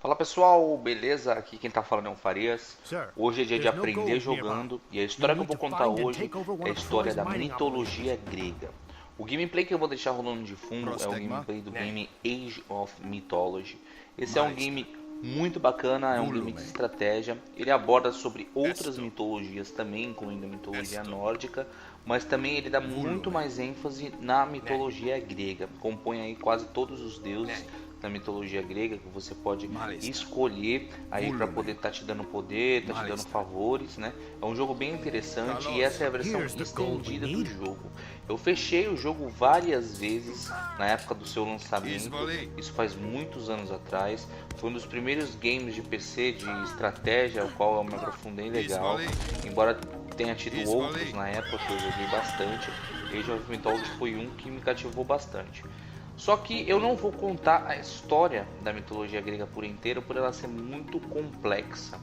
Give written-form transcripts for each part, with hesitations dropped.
Fala pessoal, beleza? Aqui quem tá falando é o Farias. Hoje é dia de aprender jogando e a história que eu vou contar hoje é a história da mitologia grega. O gameplay que eu vou deixar rolando de fundo é o gameplay do game Age of Mythology. Esse é um game muito bacana, é um game de estratégia. Ele aborda sobre outras mitologias também, incluindo a mitologia nórdica, mas também ele dá muito mais ênfase na mitologia grega. Compõe aí quase todos os deuses da mitologia grega que você pode escolher aí para poder estar te dando poder, te dando favores, né? É um jogo bem interessante e essa é a versão estendida do jogo. Eu fechei o jogo várias vezes na época do seu lançamento, isso faz muitos anos atrás. Foi um dos primeiros games de PC de estratégia, o qual eu me aprofundei legal, embora tenha tido outros na época que eu joguei bastante. Age of Mythology foi um que me cativou bastante. Só que eu não vou contar a história da mitologia grega por inteiro, por ela ser muito complexa.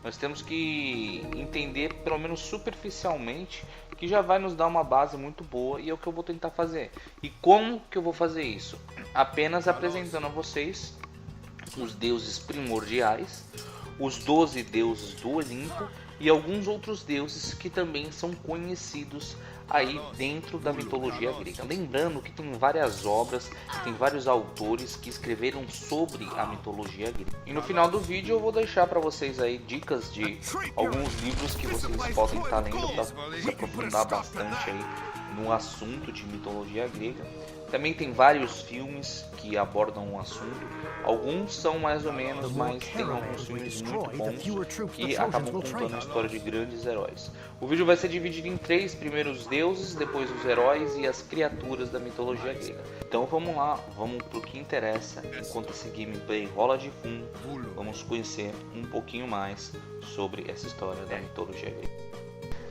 Nós temos que entender, pelo menos superficialmente, que já vai nos dar uma base muito boa e é o que eu vou tentar fazer. E como que eu vou fazer isso? Apenas apresentando a vocês os deuses primordiais, os 12 deuses do Olimpo e alguns outros deuses que também são conhecidos aí dentro da mitologia grega. Lembrando que tem várias obras, tem vários autores que escreveram sobre a mitologia grega. E no final do vídeo eu vou deixar para vocês aí dicas de alguns livros que vocês podem estar lendo para se aprofundar bastante aí no assunto de mitologia grega. Também tem vários filmes que abordam o assunto. Alguns são mais ou menos, mas tem alguns filmes muito bons que acabam contando a história de grandes heróis. O vídeo vai ser dividido em 3: primeiro os deuses, depois os heróis e as criaturas da mitologia grega. Então vamos lá, vamos pro que interessa. Enquanto esse gameplay rola de fundo, vamos conhecer um pouquinho mais sobre essa história da mitologia grega.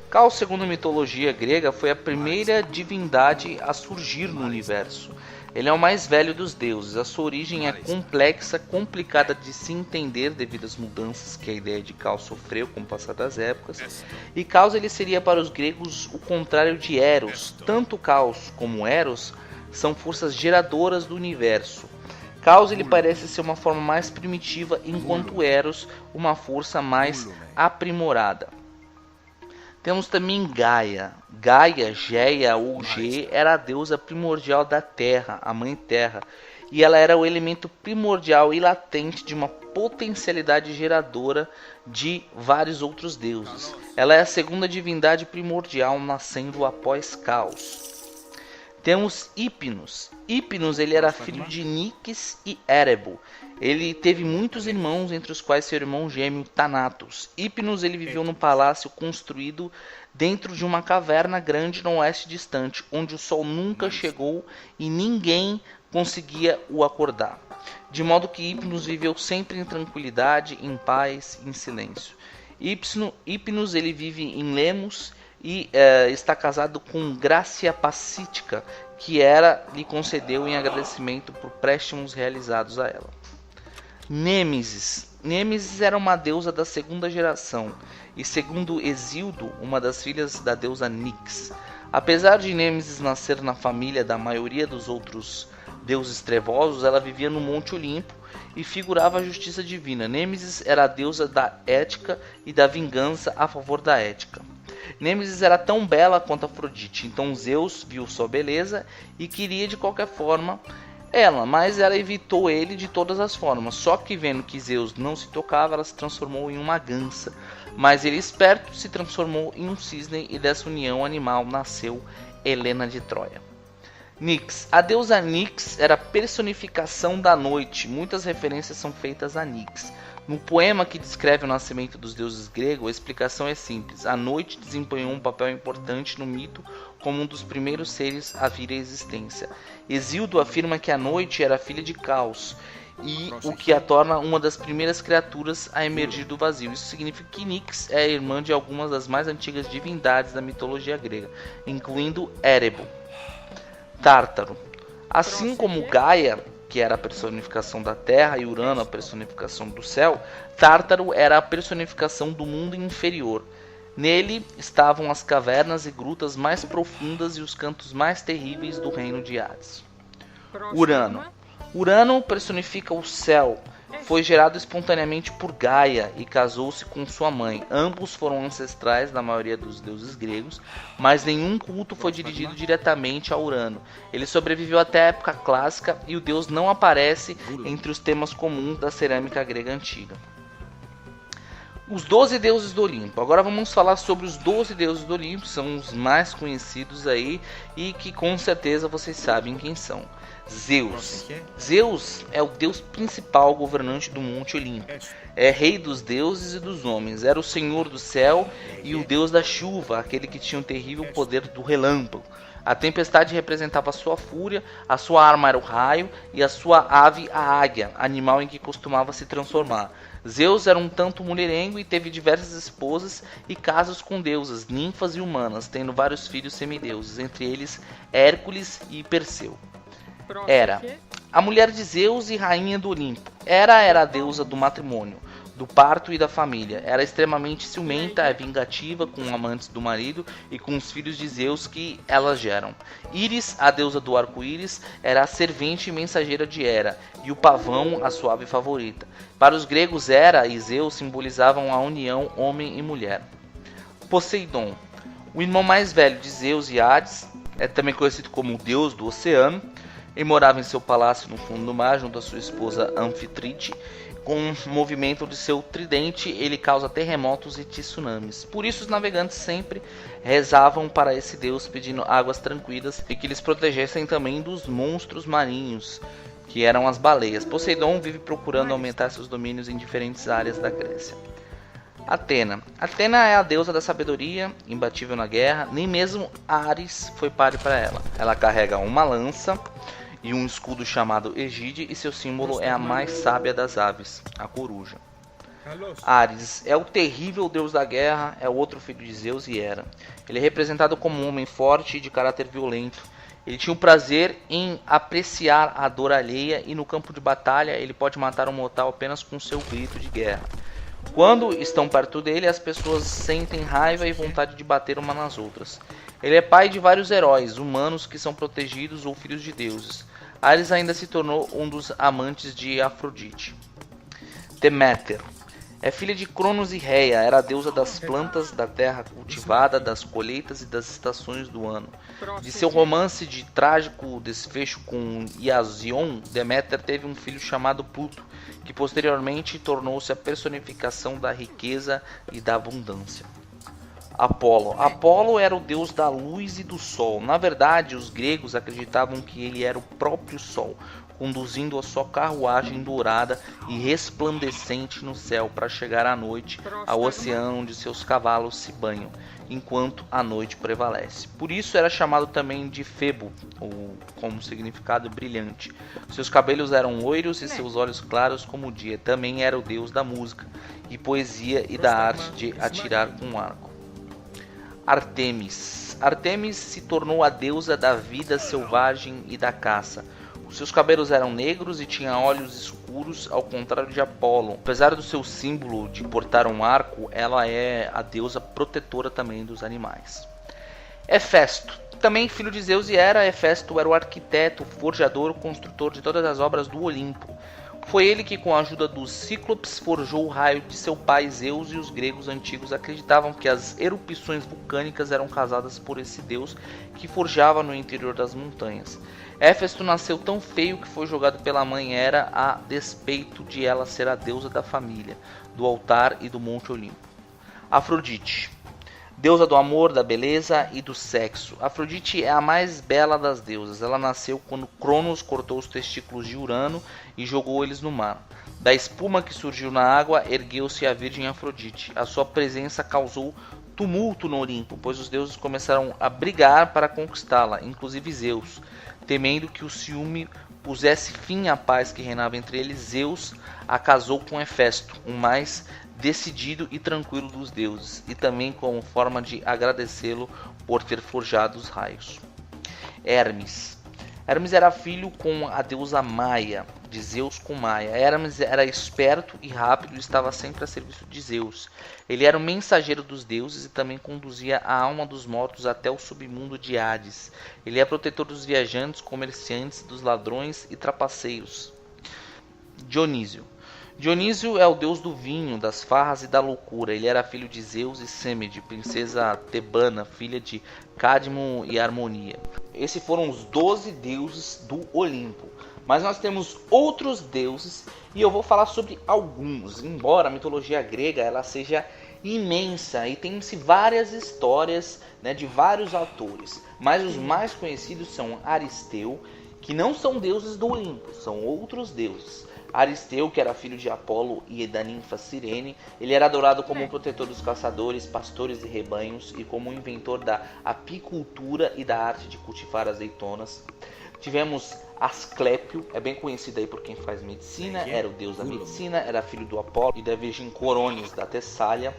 Caos, segundo a mitologia grega, foi a primeira divindade a surgir no universo. Ele é o mais velho dos deuses. A sua origem é complexa, complicada de se entender devido às mudanças que a ideia de Caos sofreu com o passar das épocas. E Caos ele seria para os gregos o contrário de Eros. Tanto Caos como Eros são forças geradoras do universo. Caos ele parece ser uma forma mais primitiva, enquanto Eros uma força mais aprimorada. Temos também Gaia. Gaia, Geia ou Ge, era a deusa primordial da Terra, a Mãe Terra. E ela era o elemento primordial e latente de uma potencialidade geradora de vários outros deuses. Ela é a segunda divindade primordial, nascendo após Caos. Temos Hypnos. Hypnos ele era filho de Nix e Erebo. Ele teve muitos irmãos, entre os quais seu irmão gêmeo Thanatos. Hypnos ele viveu num palácio construído dentro de uma caverna grande no oeste distante, onde o sol nunca chegou e ninguém conseguia o acordar. De modo que Hypnos viveu sempre em tranquilidade, em paz, em silêncio. Hypnos ele vive em Lemos e está casado com Grácia Pacítica, que Hera lhe concedeu em agradecimento por préstimos realizados a ela. Nêmesis. Nêmesis era uma deusa da segunda geração e, segundo Hesíodo, uma das filhas da deusa Nix. Apesar de Nêmesis nascer na família da maioria dos outros deuses trevosos, ela vivia no Monte Olimpo e figurava a justiça divina. Nêmesis era a deusa da ética e da vingança a favor da ética. Nêmesis era tão bela quanto Afrodite, então Zeus viu sua beleza e queria de qualquer forma ela, mas ela evitou ele de todas as formas. Só que vendo que Zeus não se tocava, ela se transformou em uma gança, mas ele, esperto, se transformou em um cisne e dessa união animal nasceu Helena de Troia. Nix. A deusa Nix era a personificação da noite. Muitas referências são feitas a Nix. No poema que descreve o nascimento dos deuses gregos, a explicação é simples. A noite desempenhou um papel importante no mito como um dos primeiros seres a vir à existência. Hesíodo afirma que a noite era filha de Caos, e o que a torna uma das primeiras criaturas a emergir do vazio. Isso significa que Nix é a irmã de algumas das mais antigas divindades da mitologia grega, incluindo Erebo. Tártaro. Assim como Gaia, que era a personificação da terra, e Urano a personificação do céu, Tártaro era a personificação do mundo inferior. Nele estavam as cavernas e grutas mais profundas e os cantos mais terríveis do reino de Hades. Urano. Urano personifica o céu, foi gerado espontaneamente por Gaia e casou-se com sua mãe. Ambos foram ancestrais da maioria dos deuses gregos, mas nenhum culto foi dirigido diretamente a Urano. Ele sobreviveu até a época clássica e o deus não aparece entre os temas comuns da cerâmica grega antiga. Os 12 deuses do Olimpo. Agora vamos falar sobre os 12 deuses do Olimpo, são os mais conhecidos aí e que com certeza vocês sabem quem são. Zeus. Zeus é o deus principal governante do Monte Olimpo. É rei dos deuses e dos homens. Era o senhor do céu e o deus da chuva, aquele que tinha o terrível poder do relâmpago. A tempestade representava a sua fúria, a sua arma era o raio e a sua ave a águia, animal em que costumava se transformar. Zeus era um tanto mulherengo e teve diversas esposas e casos com deusas, ninfas e humanas, tendo vários filhos semideuses, entre eles Hércules e Perseu. Hera, a mulher de Zeus e rainha do Olimpo. Hera era a deusa do matrimônio, do parto e da família. Era extremamente ciumenta e vingativa com amantes do marido e com os filhos de Zeus que elas geram. Íris, a deusa do arco-íris, era a servente e mensageira de Hera, e o pavão a sua ave favorita. Para os gregos, Hera e Zeus simbolizavam a união homem e mulher. Poseidon, o irmão mais velho de Zeus e Hades, é também conhecido como o deus do oceano. Ele morava em seu palácio no fundo do mar, junto à sua esposa Anfitrite. Com o movimento de seu tridente, ele causa terremotos e tsunamis. Por isso, os navegantes sempre rezavam para esse deus, pedindo águas tranquilas e que eles protegessem também dos monstros marinhos, que eram as baleias. Poseidon vive procurando aumentar seus domínios em diferentes áreas da Grécia. Atena. Atena é a deusa da sabedoria, imbatível na guerra. Nem mesmo Ares foi páreo para ela. Ela carrega uma lança e um escudo chamado Egide, e seu símbolo é a mais sábia das aves, a coruja. Ares é o terrível deus da guerra, é o outro filho de Zeus e Hera. Ele é representado como um homem forte e de caráter violento. Ele tinha o prazer em apreciar a dor alheia e no campo de batalha ele pode matar um mortal apenas com seu grito de guerra. Quando estão perto dele, as pessoas sentem raiva e vontade de bater umas nas outras. Ele é pai de vários heróis, humanos que são protegidos ou filhos de deuses. Ares ainda se tornou um dos amantes de Afrodite. Deméter é filha de Cronos e Reia, era a deusa das plantas, da terra cultivada, das colheitas e das estações do ano. De seu romance de trágico desfecho com Iasion, Deméter teve um filho chamado Pluto, que posteriormente tornou-se a personificação da riqueza e da abundância. Apolo. Apolo era o deus da luz e do sol. Na verdade, os gregos acreditavam que ele era o próprio sol, conduzindo a sua carruagem dourada e resplandecente no céu para chegar à noite ao oceano onde seus cavalos se banham, enquanto a noite prevalece. Por isso era chamado também de Febo, ou com significado brilhante. Seus cabelos eram loiros e seus olhos claros como o dia. Também era o deus da música e poesia e da arte de atirar com um arco. Artemis. Artemis se tornou a deusa da vida selvagem e da caça. Os seus cabelos eram negros e tinha olhos escuros, ao contrário de Apolo. Apesar do seu símbolo de portar um arco, ela é a deusa protetora também dos animais. Hefesto. Também filho de Zeus e Hera, Hefesto era o arquiteto, forjador, construtor de todas as obras do Olimpo. Foi ele que, com a ajuda dos Cíclopes, forjou o raio de seu pai Zeus, e os gregos antigos acreditavam que as erupções vulcânicas eram causadas por esse deus que forjava no interior das montanhas. Hefesto nasceu tão feio que foi jogado pela mãe Hera a despeito de ela ser a deusa da família, do altar e do Monte Olimpo. Afrodite. Deusa do amor, da beleza e do sexo. Afrodite é a mais bela das deusas. Ela nasceu quando Cronos cortou os testículos de Urano e jogou eles no mar. Da espuma que surgiu na água, ergueu-se a virgem Afrodite. A sua presença causou tumulto no Olimpo, pois os deuses começaram a brigar para conquistá-la, inclusive Zeus. Temendo que o ciúme pusesse fim à paz que reinava entre eles, Zeus a casou com Hefesto, o mais decidido e tranquilo dos deuses, e também como forma de agradecê-lo por ter forjado os raios. Hermes. Hermes era filho com a deusa Maia, de Zeus com Maia. Hermes era esperto e rápido e estava sempre a serviço de Zeus. Ele era o mensageiro dos deuses e também conduzia a alma dos mortos até o submundo de Hades. Ele é protetor dos viajantes, comerciantes, dos ladrões e trapaceiros. Dionísio. Dionísio é o deus do vinho, das farras e da loucura. Ele era filho de Zeus e Sêmede, princesa tebana, filha de Cádmo e Harmonia. Esses foram os 12 deuses do Olimpo. Mas nós temos outros deuses e eu vou falar sobre alguns. Embora a mitologia grega ela seja imensa e tem-se várias histórias, né, de vários autores. Mas os mais conhecidos são Aristeu, que não são deuses do Olimpo, são outros deuses. Aristeu, que era filho de Apolo e da ninfa Cirene, ele era adorado como protetor dos caçadores, pastores de rebanhos e como inventor da apicultura e da arte de cultivar azeitonas. Tivemos Asclépio, é bem conhecido aí por quem faz medicina, era o deus da medicina, era filho do Apolo e da virgem Coronis da Tessália.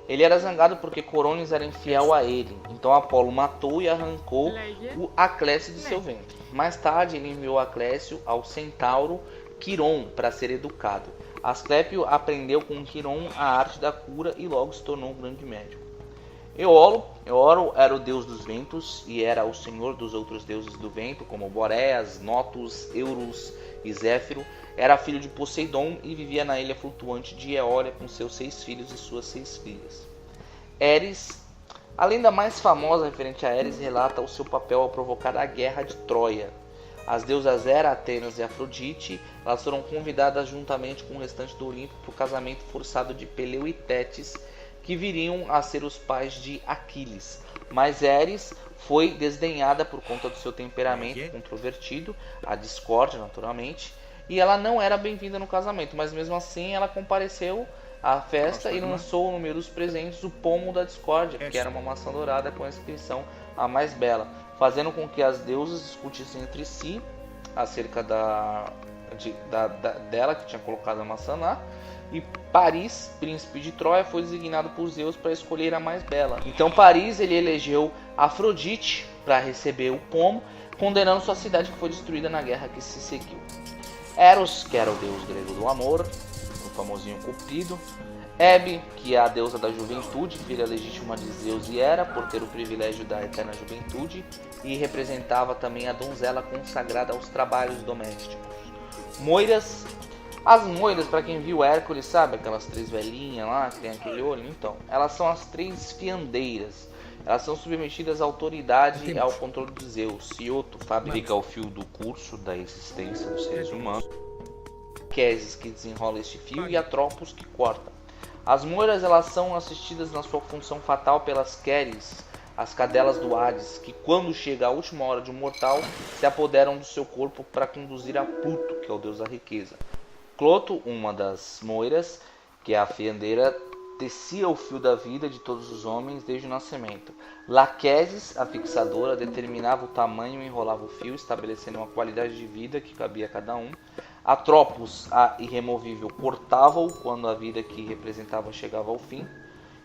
Ele era zangado porque Coronis era infiel a ele, então Apolo matou e arrancou o Aclécio de seu ventre. Mais tarde ele enviou Aclécio ao centauro Quiron para ser educado. Asclépio aprendeu com Quiron a arte da cura e logo se tornou um grande médico. Eolo era o deus dos ventos e era o senhor dos outros deuses do vento, como Boreas, Notus, Eurus e Zéfiro. Era filho de Poseidon e vivia na ilha flutuante de Eólia com seus 6 filhos e suas 6 filhas. Eris, a lenda mais famosa referente a Eris relata o seu papel ao provocar a guerra de Troia. As deusas Hera, Atenas e Afrodite, elas foram convidadas juntamente com o restante do Olimpo para o casamento forçado de Peleu e Tétis, que viriam a ser os pais de Aquiles. Mas Eris foi desdenhada por conta do seu temperamento controvertido, a discórdia naturalmente, e ela não era bem-vinda no casamento, mas mesmo assim ela compareceu à festa e lançou no meio dos presentes o pomo da discórdia, que era uma maçã dourada com a inscrição a mais bela, fazendo com que as deusas discutissem entre si acerca dela que tinha colocado a maçã lá. E Paris, príncipe de Troia, foi designado por Zeus para escolher a mais bela. Então Paris ele elegeu Afrodite para receber o pomo, condenando sua cidade que foi destruída na guerra que se seguiu. Eros, que era o deus grego do amor, o famosinho Cupido. Hebe, que é a deusa da juventude, filha legítima de Zeus e Hera, por ter o privilégio da eterna juventude, e representava também a donzela consagrada aos trabalhos domésticos. Moiras, as moiras, para quem viu Hércules, sabe aquelas 3 velhinhas lá que tem aquele olho? Então, elas são as 3 fiandeiras. Elas são submetidas à autoridade e ao controle de Zeus. Ioto fabrica o fio do curso da existência dos seres humanos. Queses, que desenrola este fio, e Atropos, que corta. As moiras elas são assistidas na sua função fatal pelas Queres, as cadelas do Hades, que quando chega a última hora de um mortal, se apoderam do seu corpo para conduzir a Pluto, que é o deus da riqueza. Cloto, uma das moiras, que é a fiandeira, tecia o fio da vida de todos os homens desde o nascimento. Laquesis, a fixadora, determinava o tamanho e enrolava o fio, estabelecendo uma qualidade de vida que cabia a cada um. Atropos, a irremovível, cortava-o quando a vida que representava chegava ao fim.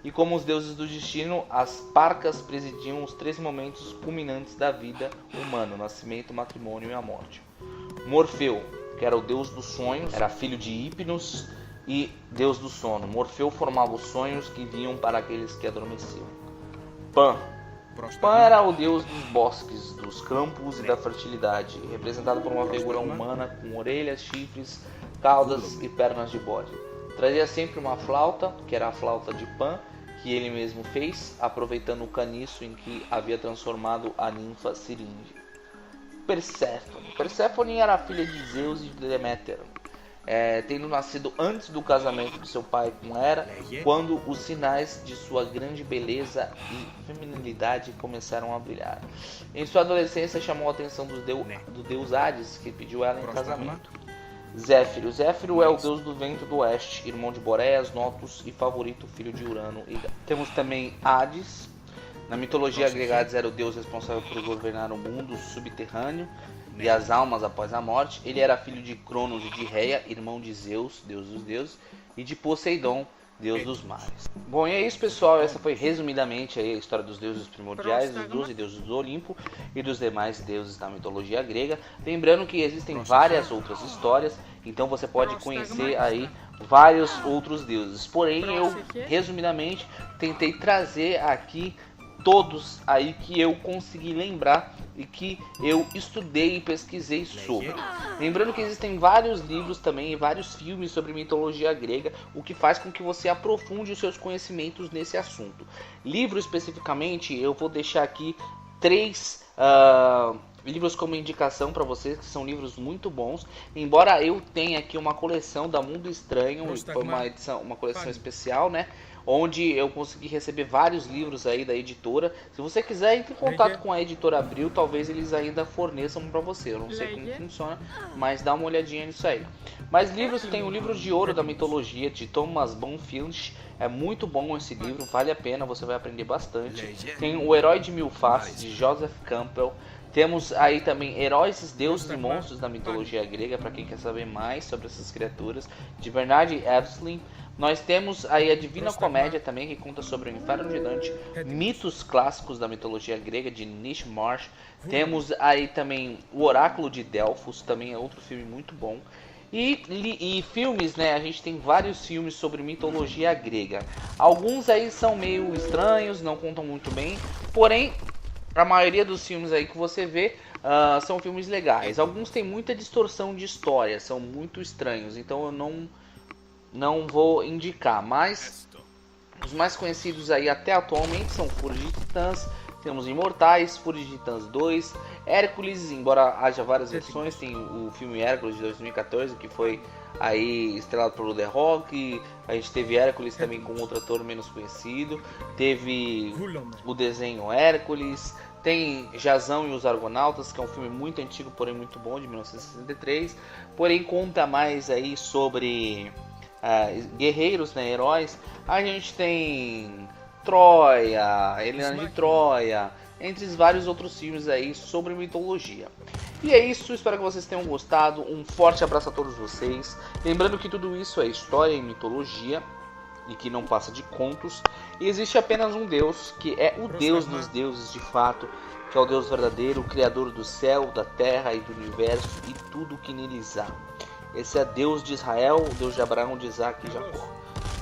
E como os deuses do destino, as Parcas presidiam os 3 momentos culminantes da vida humana: o nascimento, o matrimônio e a morte. Morfeu, que era o deus dos sonhos, era filho de Hipnos e deus do sono. Morfeu formava os sonhos que vinham para aqueles que adormeciam. Pan era o deus dos bosques, dos campos e da fertilidade, representado por uma figura humana com orelhas, chifres, caudas e pernas de bode. Trazia sempre uma flauta, que era a flauta de Pan, que ele mesmo fez, aproveitando o caniço em que havia transformado a ninfa Siringe. Perséfone era filha de Zeus e de Deméter, tendo nascido antes do casamento de seu pai com Hera, quando os sinais de sua grande beleza e feminilidade começaram a brilhar. Em sua adolescência chamou a atenção do deus Hades, que pediu ela em casamento. Zéfiro é o deus do vento do oeste, irmão de Boreas, Notus e favorito filho de Urano. Temos também Hades. Na mitologia grega, Hades era o deus responsável por governar o mundo subterrâneo e as almas após a morte. Ele era filho de Cronos e de Reia, irmão de Zeus, deus dos deuses, e de Poseidon, deus dos mares. Bom, e é isso, pessoal. Essa foi resumidamente aí a história dos deuses primordiais, dos 12 deuses do Olimpo e dos demais deuses da mitologia grega. Lembrando que existem várias outras histórias, então você pode conhecer aí vários outros deuses. Porém, eu resumidamente tentei trazer aqui todos aí que eu consegui lembrar e que eu estudei e pesquisei sobre. Lembrando que existem vários livros também e vários filmes sobre mitologia grega, o que faz com que você aprofunde os seus conhecimentos nesse assunto. Livro especificamente, eu vou deixar aqui 3 livros como indicação para vocês, que são livros muito bons. Embora eu tenha aqui uma coleção da Mundo Estranho, foi uma coleção especial, né? Onde eu consegui receber vários livros aí da editora. Se você quiser, entre em contato com a editora Abril, talvez eles ainda forneçam para você. Eu não sei como funciona, mas dá uma olhadinha nisso aí. Mas livros, tem o livro de ouro da mitologia de Thomas Bonfils. É muito bom esse livro, vale a pena, você vai aprender bastante. Tem o Herói de Mil Faces de Joseph Campbell. Temos aí também Heróis, Deuses e Monstros da mitologia grega, para quem quer saber mais sobre essas criaturas, de Bernard Evslin. Nós temos aí a Divina Comédia também, que conta sobre o Inferno de Dante, mitos clássicos da mitologia grega, de Nish Marsh. Temos aí também o Oráculo de Delfos, também é outro filme muito bom. E filmes, né? A gente tem vários filmes sobre mitologia grega. Alguns aí são meio estranhos, não contam muito bem, porém a maioria dos filmes aí que você vê são filmes legais. Alguns têm muita distorção de história, são muito estranhos, então eu não vou indicar, mas os mais conhecidos aí até atualmente são Fúria de Titãs, temos Imortais, Fúria de Titãs 2, Hércules, embora haja várias versões, tem o filme Hércules de 2014, que foi aí estrelado pelo The Rock. A gente teve Hércules também com outro ator menos conhecido, teve o desenho Hércules, tem Jazão e os Argonautas, que é um filme muito antigo, porém muito bom, de 1963, porém conta mais aí sobre guerreiros, né, heróis. A gente tem Troia, Helena de Troia, entre vários outros filmes aí sobre mitologia. E é isso, espero que vocês tenham gostado. Um forte abraço a todos vocês. Lembrando que tudo isso é história e mitologia e que não passa de contos. E existe apenas um Deus, que é o Deus dos deuses de fato, que é o Deus verdadeiro, o Criador do céu, da terra e do universo e tudo que neles há. Esse é Deus de Israel, o Deus de Abraão, de Isaac e Jacó.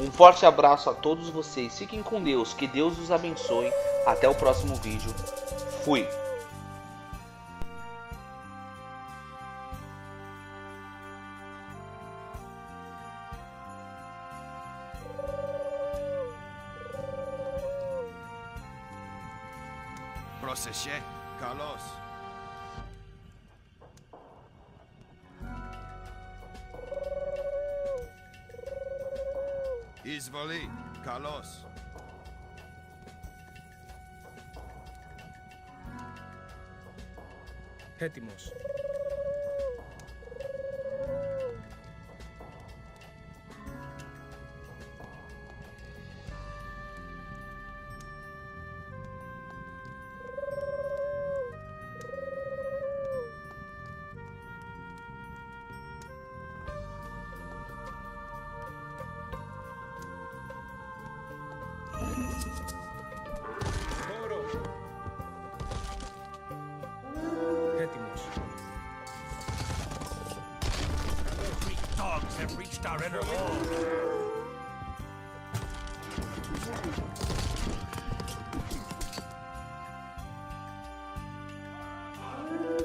Um forte abraço a todos vocês. Fiquem com Deus. Que Deus os abençoe. Até o próximo vídeo. Fui. Proseche, Carlos. Izvoli, Carlos. Έτοιμος. Dogs have reached our inner wall.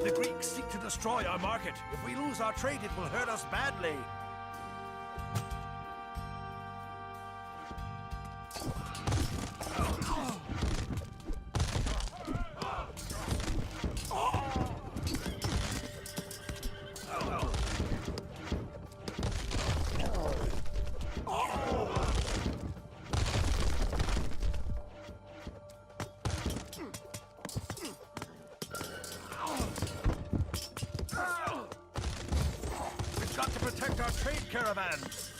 The Greeks seek to destroy our market. If we lose our trade, it will hurt us badly. We've got to protect our trade caravans.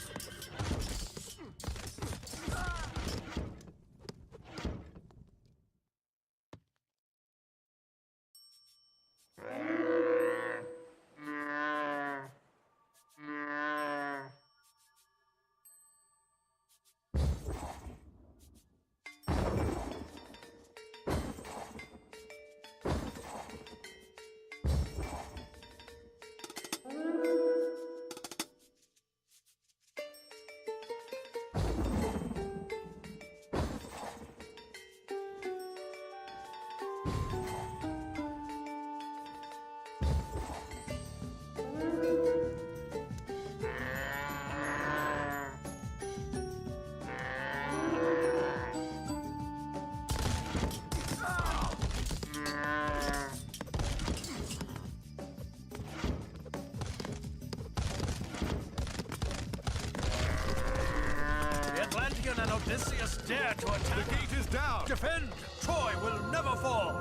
Aegean and Odysseus dare to attack. The gate is down. Defend. Troy will never fall.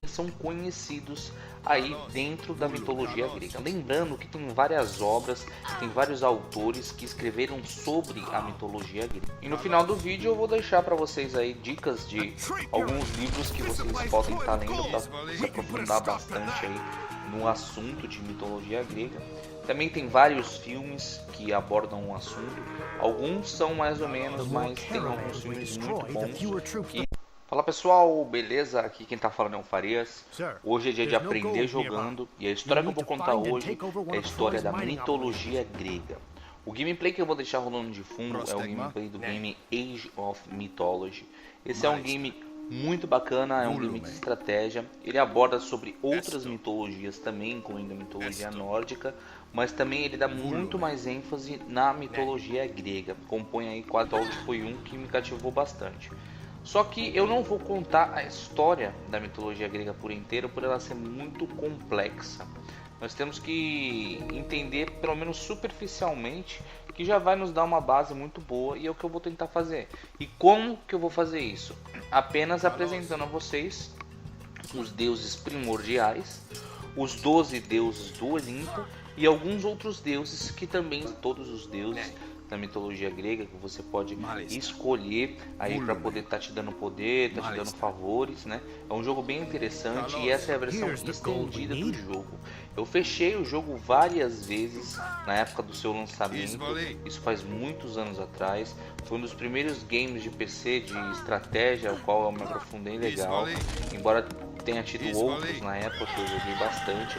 São conhecidos aí dentro da mitologia grega. Lembrando que tem várias obras, tem vários autores que escreveram sobre a mitologia grega. E no final do vídeo eu vou deixar para vocês aí dicas de alguns livros que vocês podem estar lendo para se aprofundar bastante aí no assunto de mitologia grega. Também tem vários filmes que abordam o assunto. Alguns são mais ou menos, mas tem alguns filmes muito bons. Fala pessoal, beleza? Aqui quem tá falando é o Farias. Hoje é dia de aprender jogando e a história que eu vou contar hoje é a história da mitologia grega. O gameplay que eu vou deixar rolando de fundo é o gameplay do game Age of Mythology. Esse é um game muito bacana, é um game de estratégia. Ele aborda sobre outras mitologias também, incluindo a mitologia nórdica, mas também ele dá muito mais ênfase na mitologia grega. Compõe aí quase foi um que me cativou bastante. Só que eu não vou contar a história da mitologia grega por inteiro, por ela ser muito complexa. Nós temos que entender, pelo menos superficialmente, que já vai nos dar uma base muito boa, e é o que eu vou tentar fazer. E como que eu vou fazer isso? Apenas apresentando a vocês os deuses primordiais, os 12 deuses do Olimpo e alguns outros deuses que também todos os deuses da mitologia grega que você pode escolher aí para poder estar te dando poder, te dando favores, né? É um jogo bem interessante e essa é a versão estendida do jogo. Eu fechei o jogo várias vezes na época do seu lançamento, isso faz muitos anos atrás. Foi um dos primeiros games de PC de estratégia, ao qual eu me aprofundei legal, embora tenha tido outros na época que eu joguei bastante.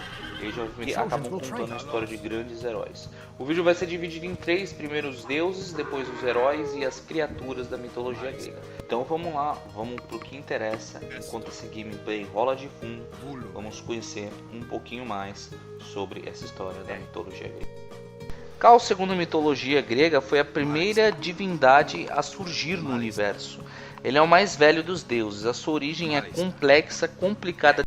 E já acabam contando a história de grandes heróis. O vídeo vai ser dividido em 3, primeiro os deuses, depois os heróis e as criaturas da mitologia grega. Então vamos lá, vamos pro que interessa. Enquanto esse gameplay rola de fundo, vamos conhecer um pouquinho mais sobre essa história da mitologia grega. Caos, segundo a mitologia grega, foi a primeira divindade a surgir no universo. Ele é o mais velho dos deuses, a sua origem é complexa, complicada